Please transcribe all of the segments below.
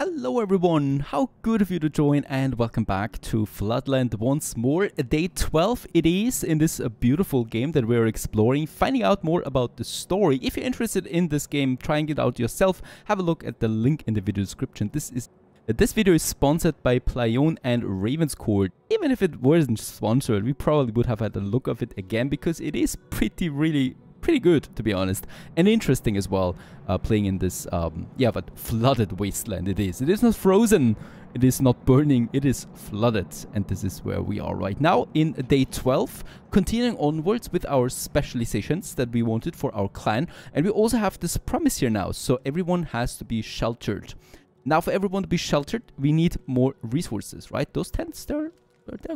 Hello everyone, how good of you to join and welcome back to Floodland once more. Day 12 it is in this beautiful game that we're exploring, finding out more about the story. If you're interested in this game, trying it out yourself, have a look at the link in the video description. This video is sponsored by Playon and Ravenscourt. Even if it wasn't sponsored, we probably would have had a look of it again because it is pretty good, to be honest, and interesting as well, playing in this but flooded wasteland. It is not frozen, it is not burning, it is flooded, and this is where we are right now in day 12, continuing onwards with our specializations that we wanted for our clan. And we also have this promise here now, so everyone has to be sheltered. Now for everyone to be sheltered, we need more resources, right? Those tents, they're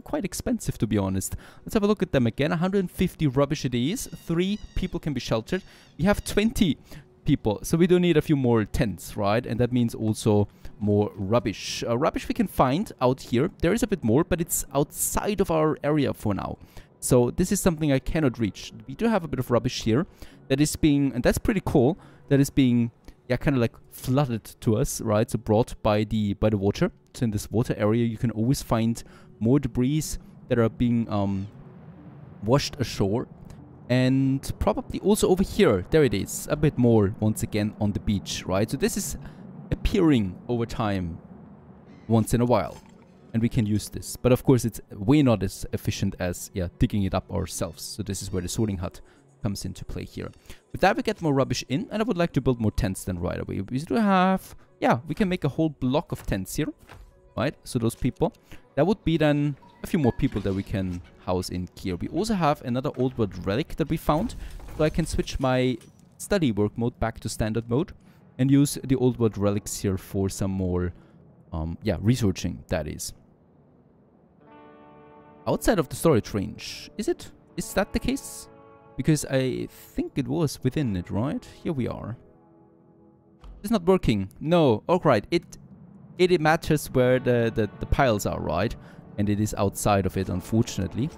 quite expensive, to be honest. Let's have a look at them again. 150 rubbish it is. 3 people can be sheltered. We have 20 people, so we do need a few more tents, right? And that means also more rubbish. Rubbish we can find out here. There is a bit more, but it's outside of our area for now. So this is something I cannot reach. We do have a bit of rubbish here that is being, and that's pretty cool, that is being, yeah, kind of like flooded to us, right? So brought by the water. So in this water area, you can always find more debris that are being washed ashore. And probably also over here, there it is, a bit more once again on the beach, right? So this is appearing over time once in a while, and we can use this. But of course, it's way not as efficient as, yeah, digging it up ourselves. So this is where the sorting hut comes into play here. With that, we get more rubbish in, and I would like to build more tents then right away. We do have, yeah, we can make a whole block of tents here, right? So those people, that would be then a few more people that we can house in here. We also have another old world relic that we found, so I can switch my study work mode back to standard mode and use the old world relics here for some more, researching, that is. Outside of the storage range, is that the case? Because I think it was within it, right? Here we are. It's not working. No. Oh, right. It matters where the piles are, right? And it is outside of it, unfortunately.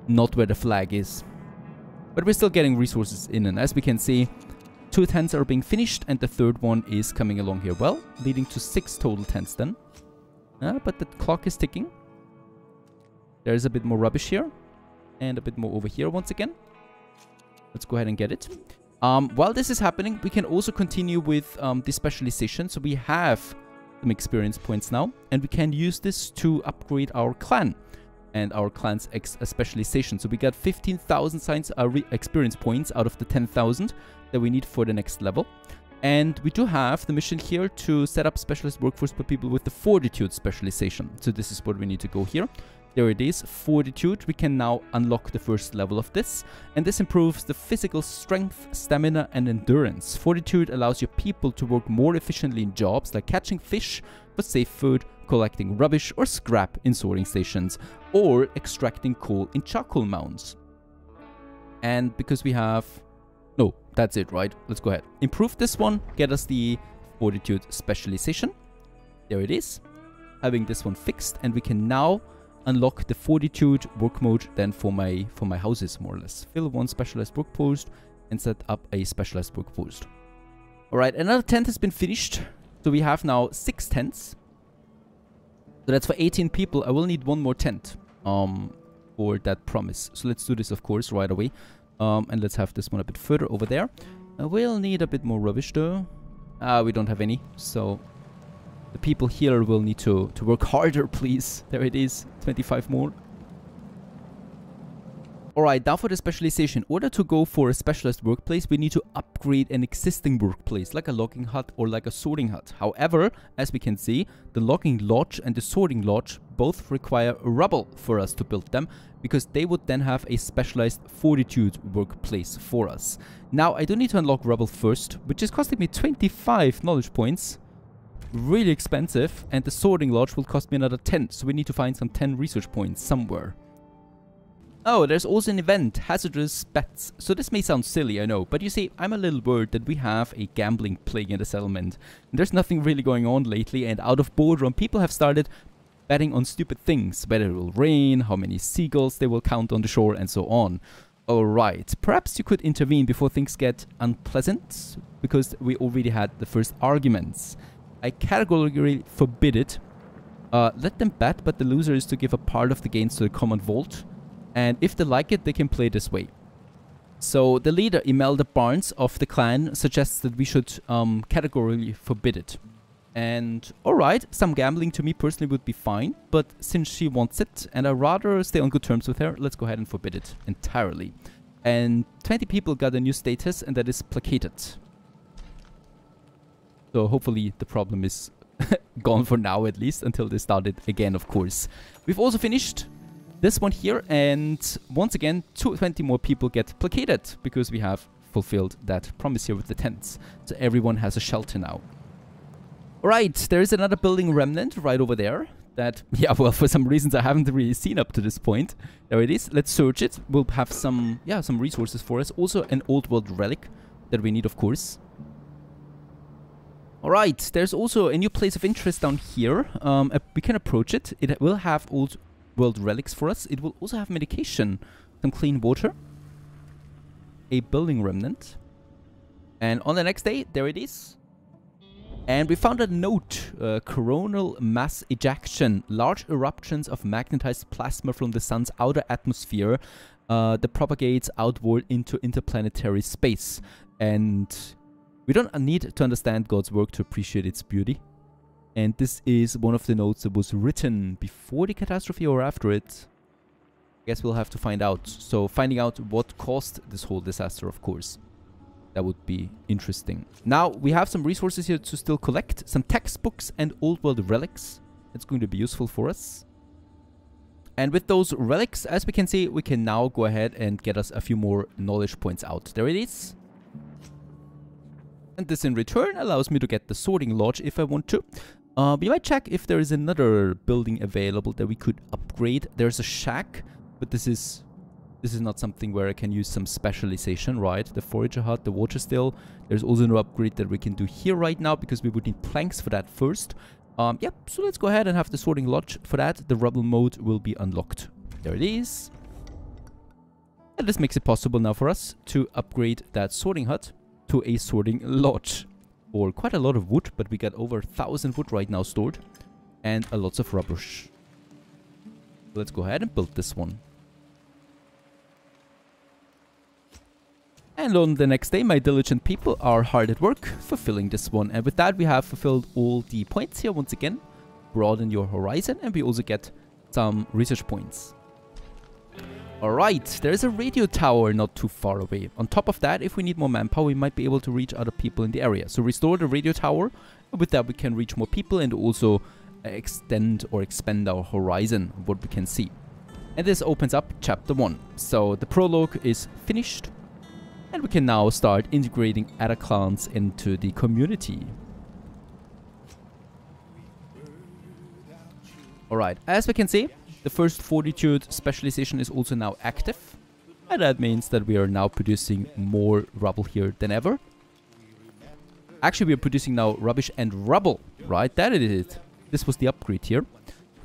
Not where the flag is. But we're still getting resources in. And as we can see, 2 tents are being finished. And the 3rd one is coming along here. Well, leading to 6 total tents then. But the clock is ticking. There's a bit more rubbish here. And a bit more over here once again. Let's go ahead and get it. While this is happening, we can also continue with the specialization. So we have some experience points now, and we can use this to upgrade our clan and our clan's specialization. So we got 15,000 experience points out of the 10,000 that we need for the next level. And we do have the mission here to set up specialist workforce for people with the fortitude specialization. So this is what we need to go here. There it is, fortitude. We can now unlock the 1st level of this, and this improves the physical strength, stamina, and endurance. Fortitude allows your people to work more efficiently in jobs like catching fish for safe food, collecting rubbish or scrap in sorting stations, or extracting coal in charcoal mounds. And because we have... No, that's it, right? Let's go ahead. Improve this one, get us the fortitude specialization. There it is. Having this one fixed, and we can now unlock the fortitude work mode then for my houses, more or less. Fill 1 specialized work post and set up a specialized work post. Alright, another tent has been finished. So we have now 6 tents. So that's for 18 people. I will need 1 more tent for that promise. So let's do this, of course, right away. And let's have this one a bit further over there. We'll need a bit more rubbish though. We don't have any, so the people here will need to work harder, please. There it is, 25 more. Alright, now for the specialization. In order to go for a specialized workplace, we need to upgrade an existing workplace, like a logging hut or like a sorting hut. However, as we can see, the logging lodge and the sorting lodge both require rubble for us to build them, because they would then have a specialized fortitude workplace for us. Now, I do need to unlock rubble first, which is costing me 25 knowledge points. Really expensive, and the sorting lodge will cost me another 10, so we need to find some 10 research points somewhere. Oh, there's also an event, hazardous bets. So this may sound silly, I know, but you see, I'm a little worried that we have a gambling plague in the settlement. There's nothing really going on lately, and out of boredom, people have started betting on stupid things, whether it will rain, how many seagulls they will count on the shore, and so on. Alright, perhaps you could intervene before things get unpleasant, because we already had the first arguments. I categorically forbid it. Let them bet, but the loser is to give a part of the gains to the common vault. And if they like it, they can play this way. So the leader, Imelda Barnes of the clan, suggests that we should categorically forbid it. And alright, some gambling to me personally would be fine, but since she wants it and I'd rather stay on good terms with her, let's go ahead and forbid it entirely. And 20 people got a new status, and that is placated. So hopefully the problem is gone for now, at least, until they start it again, of course. We've also finished this one here, and once again 20 more people get placated because we have fulfilled that promise here with the tents. So everyone has a shelter now. Alright, there is another building remnant right over there that, yeah, well, for some reasons I haven't really seen up to this point. There it is. Let's search it. We'll have some, yeah, some resources for us. Also an old world relic that we need, of course. Alright, there's also a new place of interest down here. We can approach it. It will have old world relics for us. It will also have medication, some clean water, a building remnant. And on the next day, there it is. And we found a note, coronal mass ejection, large eruptions of magnetized plasma from the sun's outer atmosphere that propagates outward into interplanetary space. And we don't need to understand God's work to appreciate its beauty. And this is one of the notes that was written before the catastrophe or after it. I guess we'll have to find out. So finding out what caused this whole disaster, of course. That would be interesting. Now, we have some resources here to still collect. Some textbooks and old world relics. It's going to be useful for us. And with those relics, as we can see, we can now go ahead and get us a few more knowledge points out. There it is. And this in return allows me to get the sorting lodge if I want to. We might check if there is another building available that we could upgrade. There's a shack, but this is not something where I can use some specialization, right? The forager hut, the water still. There's also no upgrade that we can do here right now because we would need planks for that first. Yep, so let's go ahead and have the sorting lodge. For that, the rubble mode will be unlocked. There it is. And this makes it possible now for us to upgrade that sorting hut to a sorting lodge. For quite a lot of wood, but we got over 1,000 wood right now stored. And a lots of rubbish. Let's go ahead and build this one. And on the next day, my diligent people are hard at work fulfilling this one. And with that, we have fulfilled all the points here once again. Broaden your horizon, and we also get some research points. Alright, there's a radio tower not too far away. On top of that, if we need more manpower, we might be able to reach other people in the area. So restore the radio tower. And with that, we can reach more people and also extend or expand our horizon, what we can see. And this opens up chapter 1. So the prologue is finished. And we can now start integrating other clans into the community. Alright, as we can see, the first fortitude specialization is also now active. And that means that we are now producing more rubble here than ever. Actually, we are producing now rubbish and rubble, right? That is it. This was the upgrade here.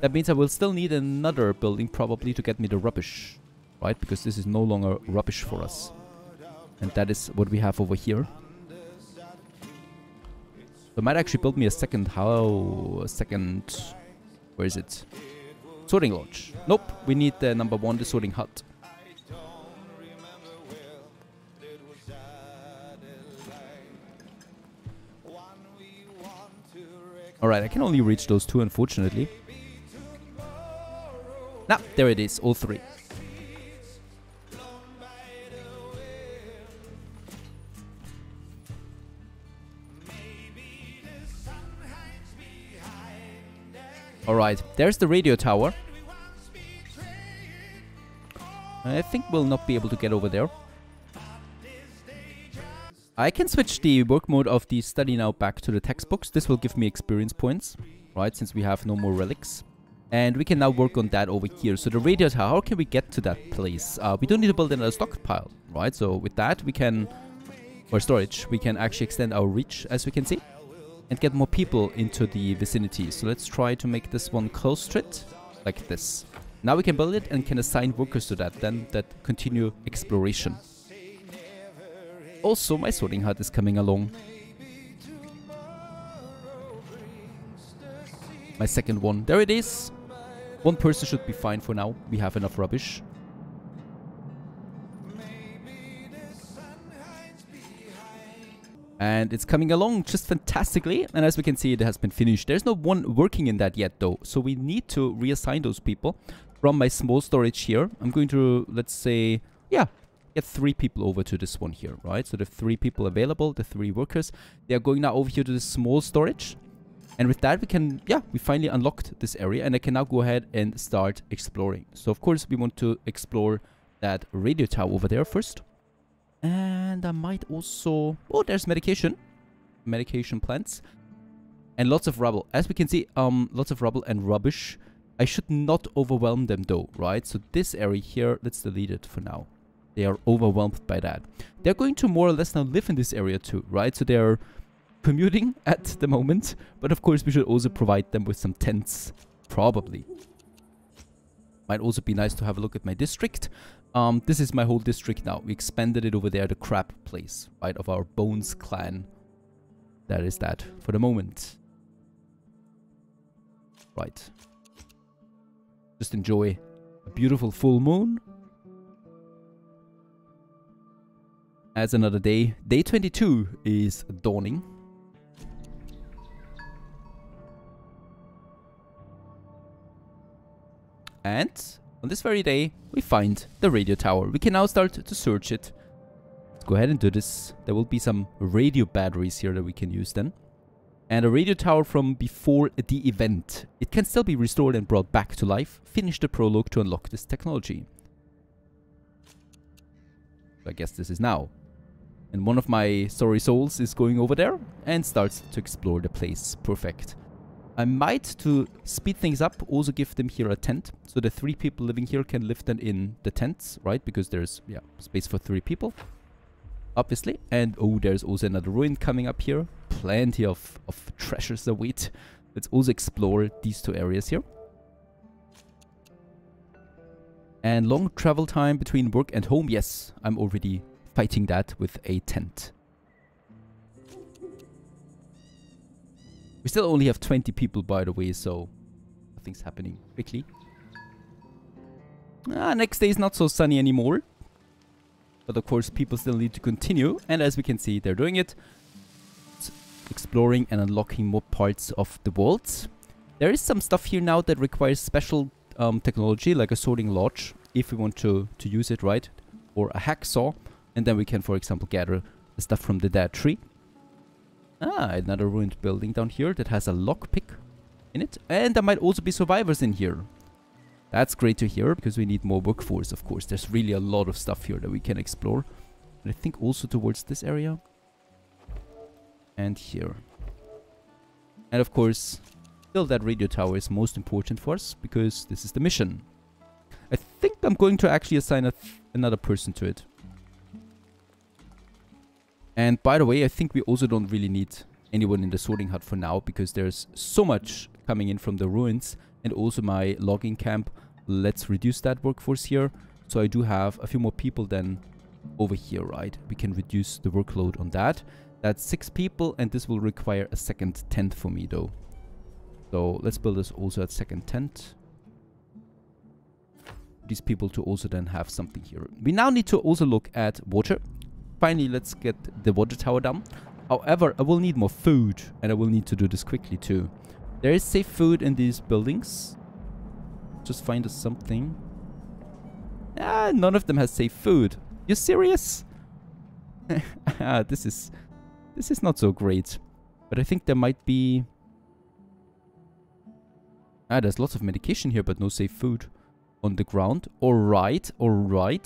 That means I will still need another building probably to get me the rubbish, right? Because this is no longer rubbish for us. And that is what we have over here. So I might actually build me a second where is it? Sorting lodge. Nope, we need the number 1, the sorting hut. Alright, I can only reach those 2, unfortunately. Now, there it is, all 3. Alright, there's the radio tower. I think we'll not be able to get over there. I can switch the work mode of the study now back to the textbooks. This will give me experience points, right, since we have no more relics. And we can now work on that over here. So the radio tower, how can we get to that place? We don't need to build another stockpile, right? So with that, we can, or storage, we can actually extend our reach, as we can see. And get more people into the vicinity. So let's try to make this one close to it, like this. Now we can build it and can assign workers to that, then that continue exploration. Also, my sorting hut is coming along. My second one. There it is. One person should be fine for now. We have enough rubbish. And it's coming along just fantastically. And as we can see, it has been finished. There's no one working in that yet, though. So we need to reassign those people from my small storage here. I'm going to, let's say, yeah, get 3 people over to this one here, right? So the 3 people available, the 3 workers. They are going now over here to the small storage. And with that, we can, yeah, we finally unlocked this area. And I can now go ahead and start exploring. So, of course, we want to explore that radio tower over there first. And I might also... Oh, there's medication. Medication plants. And lots of rubble. As we can see, lots of rubble and rubbish. I should not overwhelm them though, right? So this area here, let's delete it for now. They are overwhelmed by that. They're going to more or less now live in this area too, right? So they're commuting at the moment. But of course, we should also provide them with some tents. Probably. Might also be nice to have a look at my district. This is my whole district now. We expanded it over there, the crab place, right, of our Bones clan. That is that for the moment. Right. Just enjoy a beautiful full moon. As another day. Day 22 is dawning. And on this very day, we find the radio tower. We can now start to search it. Let's go ahead and do this. There will be some radio batteries here that we can use then. And a radio tower from before the event. It can still be restored and brought back to life. Finish the prologue to unlock this technology. So I guess this is now. And one of my sorry souls is going over there and starts to explore the place. Perfect. I might, to speed things up, also give them here a tent. So the 3 people living here can live then in the tents, right? Because there's, yeah, space for 3 people. Obviously. And, oh, there's also another ruin coming up here. Plenty of treasures await. Let's also explore these 2 areas here. And long travel time between work and home. Yes, I'm already fighting that with a tent. We still only have 20 people, by the way, so nothing's happening quickly. Next day is not so sunny anymore. But of course, people still need to continue. And as we can see, they're doing it. It's exploring and unlocking more parts of the world. There is some stuff here now that requires special technology, like a sorting lodge, if we want to use it, right? Or a hacksaw. And then we can, for example, gather the stuff from the dead tree. Another ruined building down here that has a lockpick in it. And there might also be survivors in here. That's great to hear, because we need more workforce, of course. There's really a lot of stuff here that we can explore. And I think also towards this area. And here. And of course, still that radio tower is most important for us, because this is the mission. I think I'm going to actually assign another person to it. And by the way, I think we also don't really need anyone in the sorting hut for now, because there's so much coming in from the ruins and also my logging camp. Let's reduce that workforce here. So I do have a few more people than over here, right? We can reduce the workload on that. That's 6 people, and this will require a second tent for me though. So let's build this also at second tent. These people to also then have something here. We now need to also look at water. Finally, let's get the water tower down. However, I will need more food, and I will need to do this quickly too. There is safe food in these buildings. Just find us something. None of them has safe food. You serious? This is not so great. But I think there might be... there's lots of medication here, but no safe food on the ground. Alright,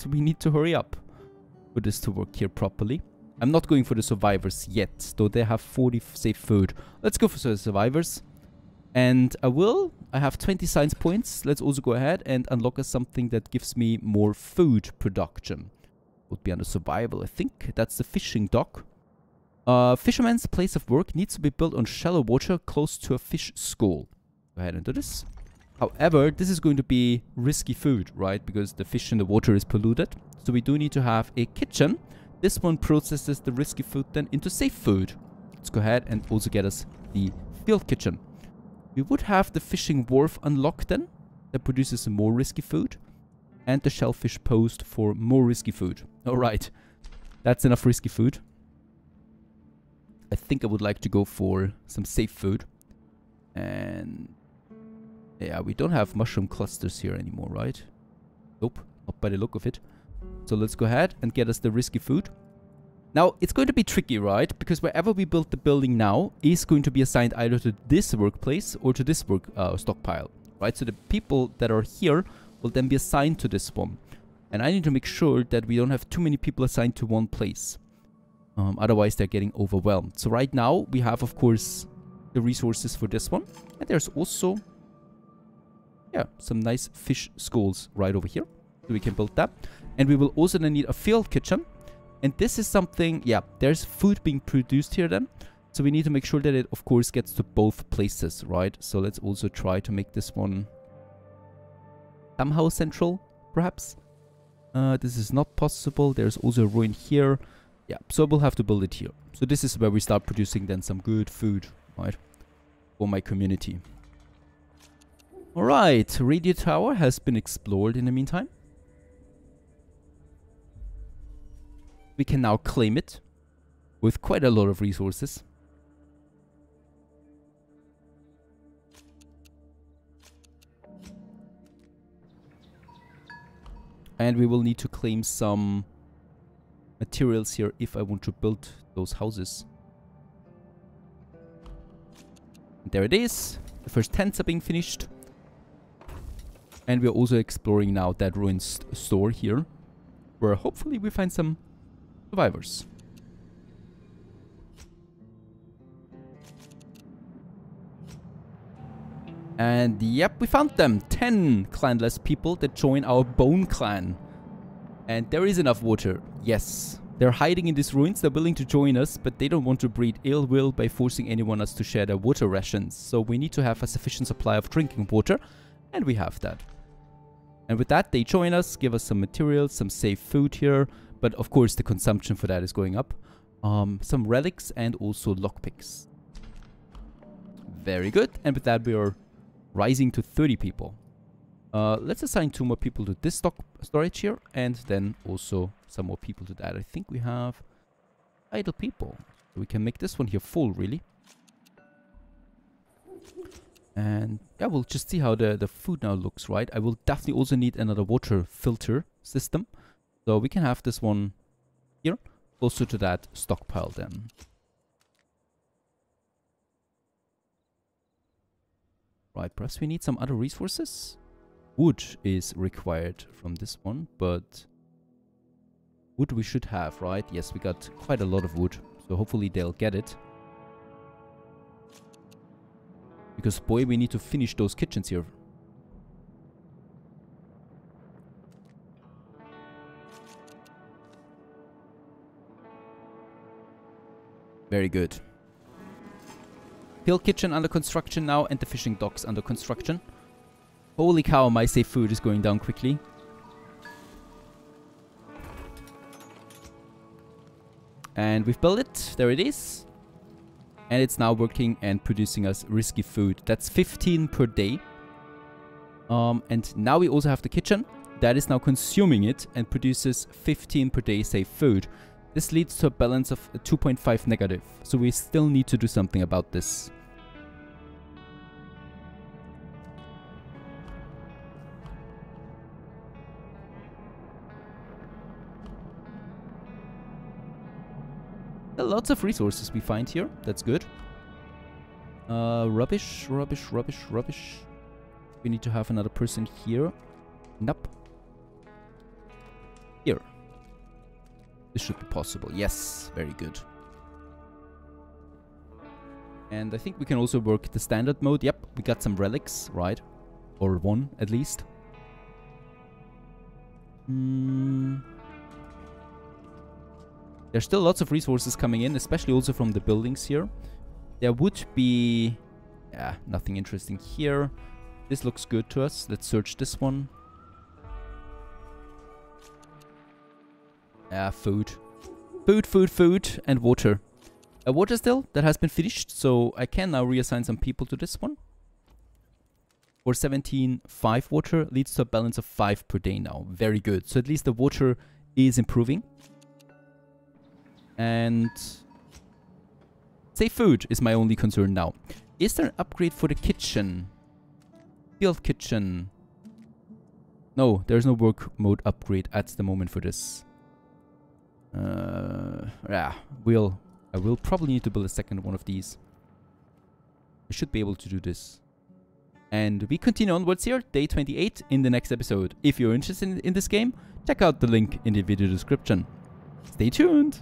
we need to hurry up for this to work here properly. I'm not going for the survivors yet, though they have 40 safe food. Let's go for the survivors. And I have 20 science points. Let's also go ahead and unlock something that gives me more food production. Would be under survival, I think. That's the fishing dock. Fisherman's place of work needs to be built on shallow water close to a fish school. Go ahead and do this. However, this is going to be risky food, right? Because the fish in the water is polluted. So we do need to have a kitchen. This one processes the risky food then into safe food. Let's go ahead and also get us the field kitchen. We would have the fishing wharf unlocked then. That produces some more risky food. And the shellfish post for more risky food. Alright. That's enough risky food. I think I would like to go for some safe food. And... yeah, we don't have mushroom clusters here anymore, right? Nope, not by the look of it. So let's go ahead and get us the risky food. Now, it's going to be tricky, right? Because wherever we build the building now is going to be assigned either to this workplace or to this stockpile, right? So the people that are here will then be assigned to this one. And I need to make sure that we don't have too many people assigned to one place. Otherwise, they're getting overwhelmed. So right now, we have, of course, the resources for this one. And there's also, yeah, some nice fish schools right over here. So we can build that. And we will also then need a field kitchen. And this is something, yeah, there's food being produced here then. So we need to make sure that it, of course, gets to both places, right? So let's also try to make this one somehow central, perhaps. This is not possible. There's also a ruin here. Yeah, so we'll have to build it here. So this is where we start producing then some good food, right? For my community. Alright, radio tower has been explored in the meantime. We can now claim it with quite a lot of resources. And we will need to claim some materials here if I want to build those houses. And there it is. The first tents are being finished. And we're also exploring now that ruined store here, where hopefully we find some survivors. And yep, we found them. 10 clanless people that join our bone clan. And there is enough water. Yes. They're hiding in these ruins. They're willing to join us, but they don't want to breed ill will by forcing anyone else to share their water rations. So we need to have a sufficient supply of drinking water. And we have that. And with that, they join us, give us some materials, some safe food here. But of course, the consumption for that is going up. Some relics and also lockpicks. Very good. And with that, we are rising to 30 people. Let's assign 2 more people to this storage here. And then also some more people to that. I think we have idle people. So we can make this one here full, really. And yeah, we'll just see how the food now looks, right? I will definitely also need another water filter system. So we can have this one here, closer to that stockpile then. Right, perhaps we need some other resources. Wood is required from this one, but wood we should have, right? Yes, we got quite a lot of wood, so hopefully they'll get it. Because boy, we need to finish those kitchens here. Very good. Hill kitchen under construction now, and the fishing docks under construction. Holy cow, my safe food is going down quickly. And we've built it. There it is. And it's now working and producing us risky food. That's 15 per day. And now we also have the kitchen. That is now consuming it and produces 15 per day safe food. This leads to a balance of 2.5 negative. So we still need to do something about this. Lots of resources we find here. That's good. Rubbish. We need to have another person here. Nope. Here. This should be possible. Yes. Very good. And I think we can also work the standard mode. Yep. We got some relics, right? Or one, at least. There's still lots of resources coming in, especially also from the buildings here. There would be... yeah, nothing interesting here. This looks good to us. Let's search this one. Food. Food, and water. Water still, that has been finished, so I can now reassign some people to this one. or 17.5 water leads to a balance of 5 per day now. Very good. So at least the water is improving. And say food is my only concern now. Is there an upgrade for the kitchen? Field kitchen. No, there's no work mode upgrade at the moment for this. Yeah, I will probably need to build a second one of these. I should be able to do this. And we continue onwards here, day 28, in the next episode. If you're interested in this game, check out the link in the video description. Stay tuned!